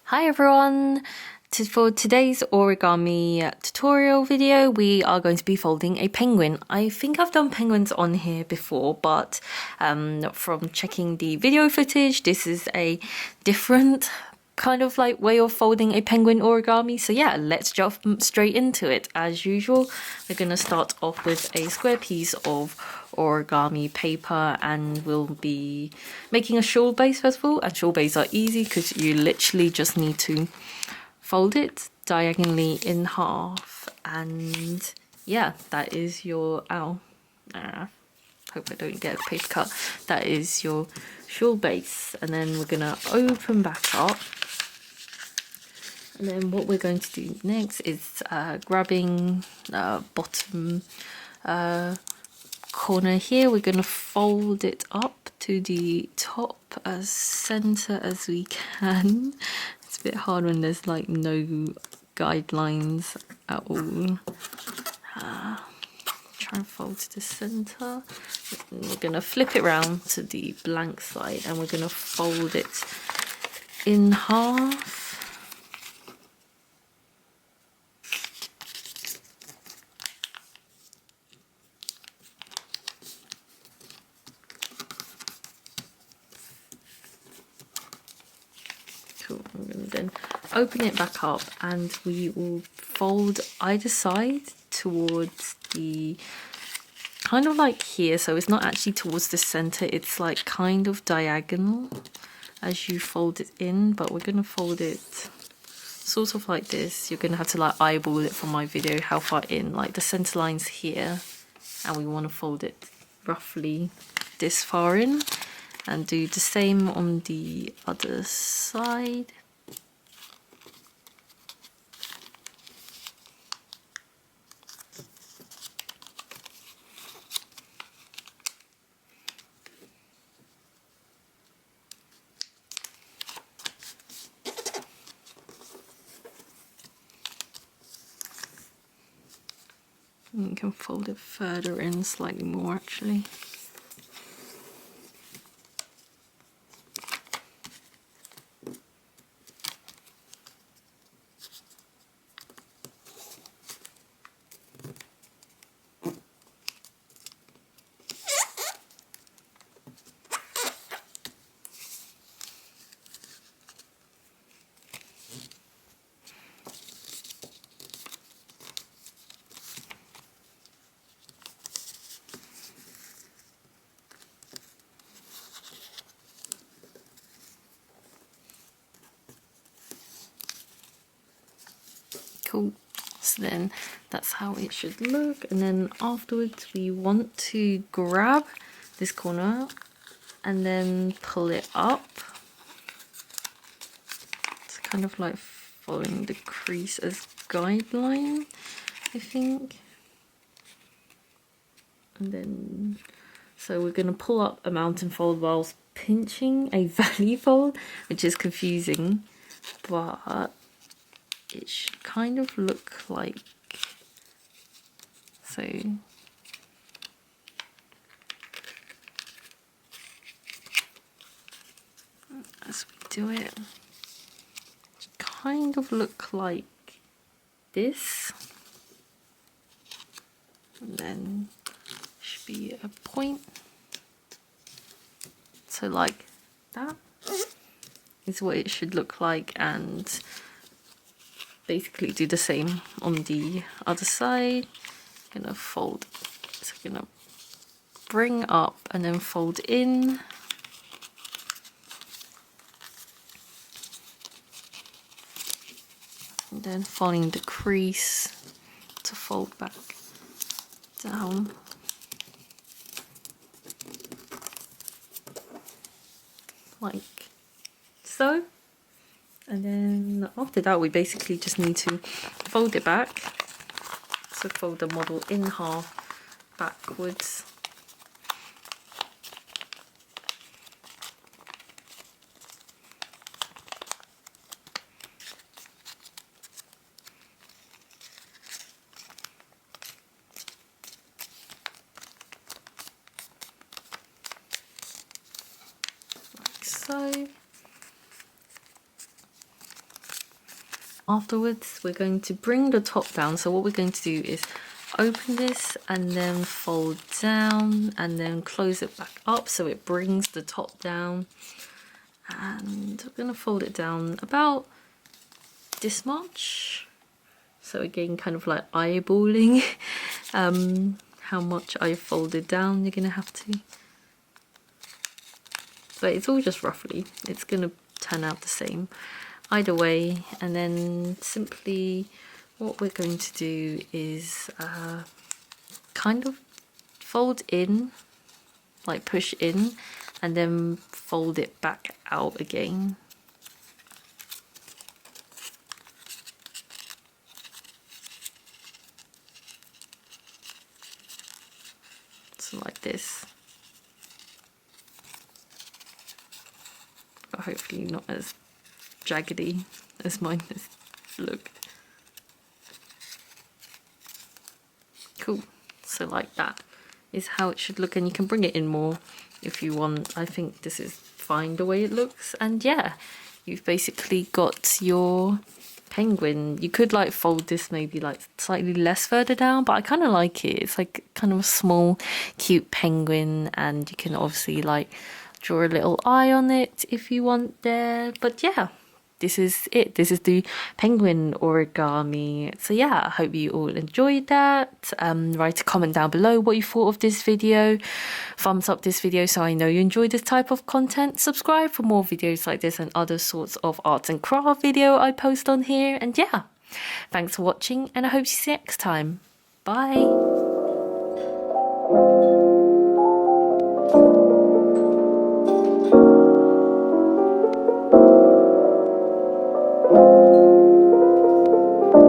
Hi everyone! For today's origami tutorial video, we are going to be folding a penguin. I think I've done penguins on here before, but from checking the video footage, this is a different kind of like way of folding a penguin origami. So yeah, let's jump straight into it. As usual, we're going to start off with a square piece of origami paper, and we'll be making a shawl base first of all. And shawl base are easy because you literally just need to fold it diagonally in half, and yeah, that is your hope I don't get a paper cut. That is your shawl base, and then we're gonna open back up. And then what we're going to do next is grabbing bottom corner here, we're going to fold it up to the top as center as we can. It's a bit hard when there's like no guidelines at all. Try and fold to the center. We're going to flip it around to the blank side, and we're going to fold it in half. Cool. I'm going to then open it back up, and we will fold either side towards the kind of like here, so it's not actually towards the center, it's like kind of diagonal as you fold it in, but we're going to fold it sort of like this. You're going to have to like eyeball it from my video how far in, like the center line's here, and we want to fold it roughly this far in, and do the same on the other side. You can fold it further in slightly more actually. Cool. So then that's how it should look, and then afterwards we want to grab this corner and then pull it up. It's kind of like following the crease as guideline, I think. And then so we're going to pull up a mountain fold whilst pinching a valley fold, which is confusing, but it should kind of look like so. As we do it, should kind of look like this, and then should be a point. So like that is what it should look like, and basically do the same on the other side. Gonna fold, so gonna bring up and then fold in, and then following the crease to fold back down. Like so. And then after that we basically just need to fold it back. So fold the model in half backwards. Like so. Afterwards, we're going to bring the top down. So what we're going to do is open this and then fold down and then close it back up so it brings the top down. And we're going to fold it down about this much. So again, kind of like eyeballing how much I folded down. You're going to have to. But it's all just roughly. It's going to turn out the same either way. And then simply what we're going to do is kind of fold in, like push in, and then fold it back out again. So like this. But hopefully not as jaggedy as mine has looked. Cool. So like that is how it should look, and you can bring it in more if you want. I think this is fine the way it looks, and yeah, you've basically got your penguin. You could like fold this maybe like slightly less further down, but I kind of like it. It's like kind of a small cute penguin, and you can obviously like draw a little eye on it if you want there. But yeah, this is it. This is the penguin origami. So yeah, I hope you all enjoyed that. Write a comment down below what you thought of this video. Thumbs up this video so I know you enjoy this type of content. Subscribe for more videos like this and other sorts of arts and craft video I post on here. And yeah, thanks for watching, and I hope to see you next time. Bye.